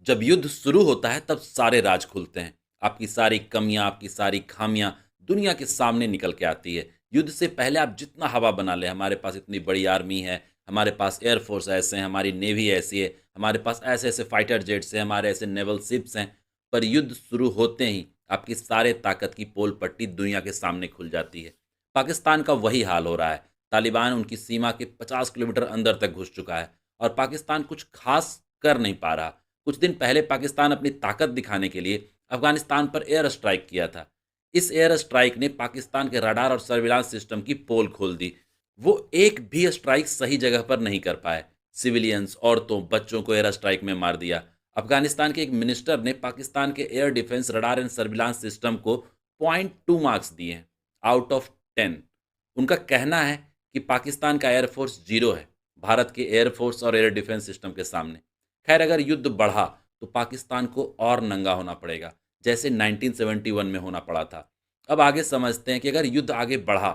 जब युद्ध शुरू होता है तब सारे राज खुलते हैं। आपकी सारी कमियां, आपकी सारी खामियां दुनिया के सामने निकल के आती है। युद्ध से पहले आप जितना हवा बना लें, हमारे पास इतनी बड़ी आर्मी है, हमारे पास एयरफोर्स ऐसे हैं, हमारी नेवी ऐसी है, हमारे पास ऐसे ऐसे फाइटर जेट्स हैं, हमारे ऐसे नेवल शिप्स हैं। पर युद्ध शुरू होते ही आपकी सारे ताकत की पोल पट्टी दुनिया के सामने खुल जाती है। पाकिस्तान का वही हाल हो रहा है। तालिबान उनकी सीमा के 50 किलोमीटर अंदर तक घुस चुका है और पाकिस्तान कुछ खास कर नहीं पा रहा। कुछ दिन पहले पाकिस्तान अपनी ताकत दिखाने के लिए अफगानिस्तान पर एयर स्ट्राइक किया था। इस एयर स्ट्राइक ने पाकिस्तान के रडार और सर्विलांस सिस्टम की पोल खोल दी। वो एक भी स्ट्राइक सही जगह पर नहीं कर पाए। सिविलियंस, औरतों, बच्चों को एयर स्ट्राइक में मार दिया। अफगानिस्तान के एक मिनिस्टर ने पाकिस्तान के air defence, radar and surveillance system को 0.2 मार्क्स दिए हैं आउट ऑफ 10। उनका कहना है कि पाकिस्तान का एयरफोर्स जीरो है भारत के एयरफोर्स और एयर डिफेंस सिस्टम के सामने। खैर, अगर युद्ध बढ़ा तो पाकिस्तान को और नंगा होना पड़ेगा, जैसे 1971 में होना पड़ा था। अब आगे समझते हैं कि अगर युद्ध आगे बढ़ा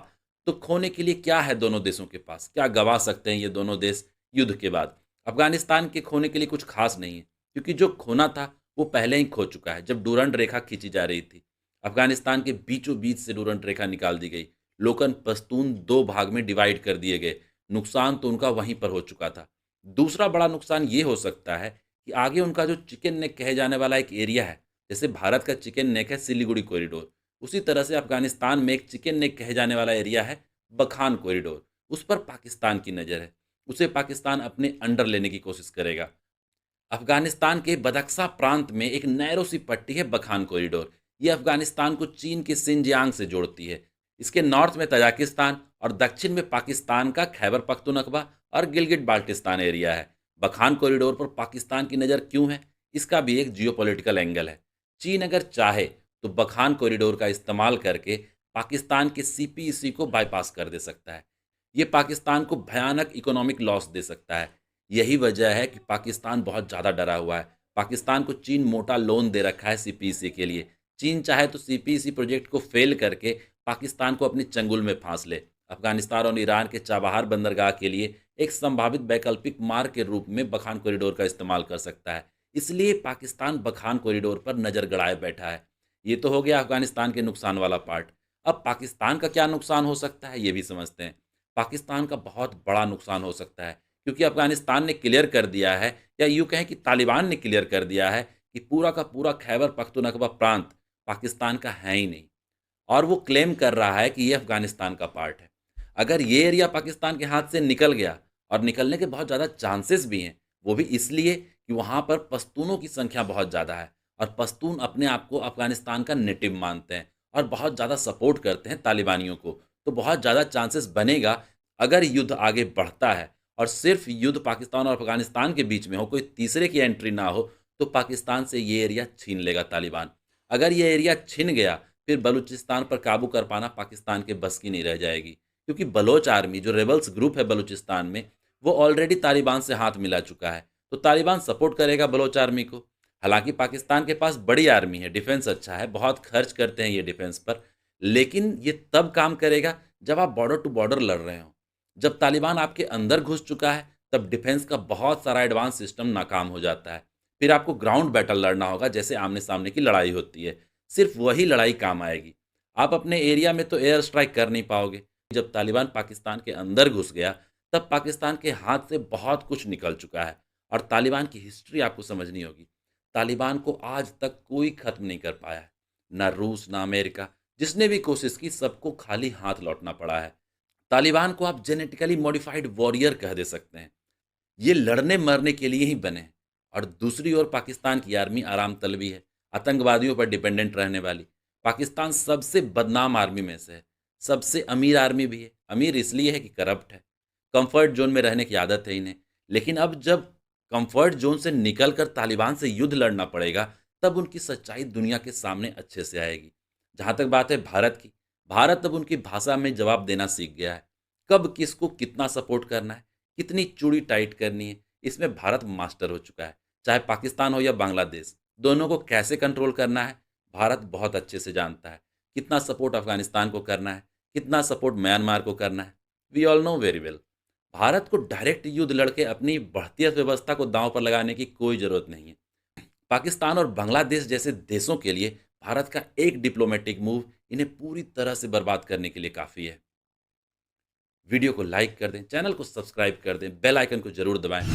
तो खोने के लिए क्या है दोनों देशों के पास, क्या गंवा सकते हैं ये दोनों देश युद्ध के बाद। अफगानिस्तान के खोने के लिए कुछ खास नहीं है, क्योंकि जो खोना था वो पहले ही खो चुका है जब डूरंड रेखा खींची जा रही थी। अफगानिस्तान के बीचों बीच से डूरंड रेखा निकाल दी गई। लोकन पश्तून दो भाग में डिवाइड कर दिए गए। नुकसान तो उनका वहीं पर हो चुका था। दूसरा बड़ा नुकसान ये हो सकता है कि आगे उनका जो चिकन नेक कहे जाने वाला एक एरिया है, जैसे भारत का चिकन नेक है सिलीगुड़ी कॉरिडोर, उसी तरह से अफगानिस्तान में एक चिकन नेक कहे जाने वाला एरिया है बखान कॉरिडोर। उस पर पाकिस्तान की नज़र है। उसे पाकिस्तान अपने अंडर लेने की कोशिश करेगा। अफगानिस्तान के बदख्शा प्रांत में एक नैरो सी पट्टी है बखान कॉरिडोर। ये अफगानिस्तान को चीन के सिंजियांग से जोड़ती है। इसके नॉर्थ में तजाकिस्तान और दक्षिण में पाकिस्तान का खैबर पख्तूनख्वा और गिलगिट बाल्टिस्तान एरिया है। बखान कॉरिडोर पर पाकिस्तान की नज़र क्यों है, इसका भी एक जियोपॉलिटिकल एंगल है। चीन अगर चाहे तो बखान कॉरिडोर का इस्तेमाल करके पाकिस्तान के सीपीईसी को बाईपास कर दे सकता है। ये पाकिस्तान को भयानक इकोनॉमिक लॉस दे सकता है। यही वजह है कि पाकिस्तान बहुत ज़्यादा डरा हुआ है। पाकिस्तान को चीन मोटा लोन दे रखा है सीपीईसी के लिए। चीन चाहे तो सीपीईसी प्रोजेक्ट को फेल करके पाकिस्तान को अपने चंगुल में फांस ले। अफगानिस्तान और ईरान के चाबहार बंदरगाह के लिए एक संभावित वैकल्पिक मार्ग के रूप में बखान कॉरिडोर का इस्तेमाल कर सकता है। इसलिए पाकिस्तान बखान कॉरिडोर पर नज़र गड़ाए बैठा है। ये तो हो गया अफगानिस्तान के नुकसान वाला पार्ट। अब पाकिस्तान का क्या नुकसान हो सकता है ये भी समझते हैं। पाकिस्तान का बहुत बड़ा नुकसान हो सकता है, क्योंकि अफगानिस्तान ने क्लियर कर दिया है, या यूँ कहें कि तालिबान ने क्लियर कर दिया है कि पूरा का पूरा खैबर पख्तूनख्वा प्रांत पाकिस्तान का है ही नहीं। और वो क्लेम कर रहा है कि ये अफगानिस्तान का पार्ट है। अगर ये एरिया पाकिस्तान के हाथ से निकल गया, और निकलने के बहुत ज़्यादा चांसेस भी हैं, वो भी इसलिए कि वहाँ पर पश्तूनों की संख्या बहुत ज़्यादा है और पश्तून अपने आप को अफगानिस्तान का नेटिव मानते हैं और बहुत ज़्यादा सपोर्ट करते हैं तालिबानियों को। तो बहुत ज़्यादा चांसेस बनेगा, अगर युद्ध आगे बढ़ता है और सिर्फ युद्ध पाकिस्तान और अफगानिस्तान के बीच में हो, कोई तीसरे की एंट्री ना हो, तो पाकिस्तान से ये एरिया छीन लेगा तालिबान। अगर ये एरिया छिन गया, फिर बलूचिस्तान पर काबू कर पाना पाकिस्तान के बस की नहीं रह जाएगी, क्योंकि बलोच आर्मी, जो रेबल्स ग्रुप है बलूचिस्तान में, वो ऑलरेडी तालिबान से हाथ मिला चुका है। तो तालिबान सपोर्ट करेगा बलोच आर्मी को। हालांकि पाकिस्तान के पास बड़ी आर्मी है, डिफेंस अच्छा है, बहुत खर्च करते हैं ये डिफेंस पर, लेकिन ये तब काम करेगा जब आप बॉर्डर टू बॉर्डर लड़ रहे हो। जब तालिबान आपके अंदर घुस चुका है, तब डिफेंस का बहुत सारा एडवांस सिस्टम नाकाम हो जाता है। फिर आपको ग्राउंड बैटल लड़ना होगा, जैसे आमने सामने की लड़ाई होती है। सिर्फ वही लड़ाई काम आएगी। आप अपने एरिया में तो एयर स्ट्राइक कर नहीं पाओगे। जब तालिबान पाकिस्तान के अंदर घुस गया, तब पाकिस्तान के हाथ से बहुत कुछ निकल चुका है। और तालिबान की हिस्ट्री आपको समझनी होगी। तालिबान को आज तक कोई खत्म नहीं कर पाया है। ना रूस, ना अमेरिका। जिसने भी कोशिश की, सबको खाली हाथ लौटना पड़ा है। तालिबान को आप जेनेटिकली मॉडिफाइड वॉरियर कह दे सकते हैं। ये लड़ने मरने के लिए ही बने हैं। और दूसरी ओर पाकिस्तान की आर्मी आराम तलबी है, आतंकवादियों पर डिपेंडेंट रहने वाली। पाकिस्तान सबसे बदनाम आर्मी में से है। सबसे अमीर आर्मी भी है। अमीर इसलिए है कि करप्ट है। कंफर्ट जोन में रहने की आदत है इन्हें। लेकिन अब जब कंफर्ट जोन से निकलकर तालिबान से युद्ध लड़ना पड़ेगा, तब उनकी सच्चाई दुनिया के सामने अच्छे से आएगी। जहाँ तक बात है भारत की, भारत अब उनकी भाषा में जवाब देना सीख गया है। कब किसको कितना सपोर्ट करना है, कितनी चूड़ी टाइट करनी है, इसमें भारत मास्टर हो चुका है। चाहे पाकिस्तान हो या बांग्लादेश, दोनों को कैसे कंट्रोल करना है, भारत बहुत अच्छे से जानता है। कितना सपोर्ट अफगानिस्तान को करना है, कितना सपोर्ट म्यांमार को करना है, we all know very well. Bharat को डायरेक्ट युद्ध लड़के अपनी बढ़ती अर्थव्यवस्था को दांव पर लगाने की कोई ज़रूरत नहीं है। पाकिस्तान और बांग्लादेश जैसे देशों के लिए भारत का एक डिप्लोमेटिक मूव इन्हें पूरी तरह से बर्बाद करने के लिए काफ़ी है। वीडियो को लाइक कर दें, चैनल को सब्सक्राइब कर दें, बेल आइकन को ज़रूर दबाएँ।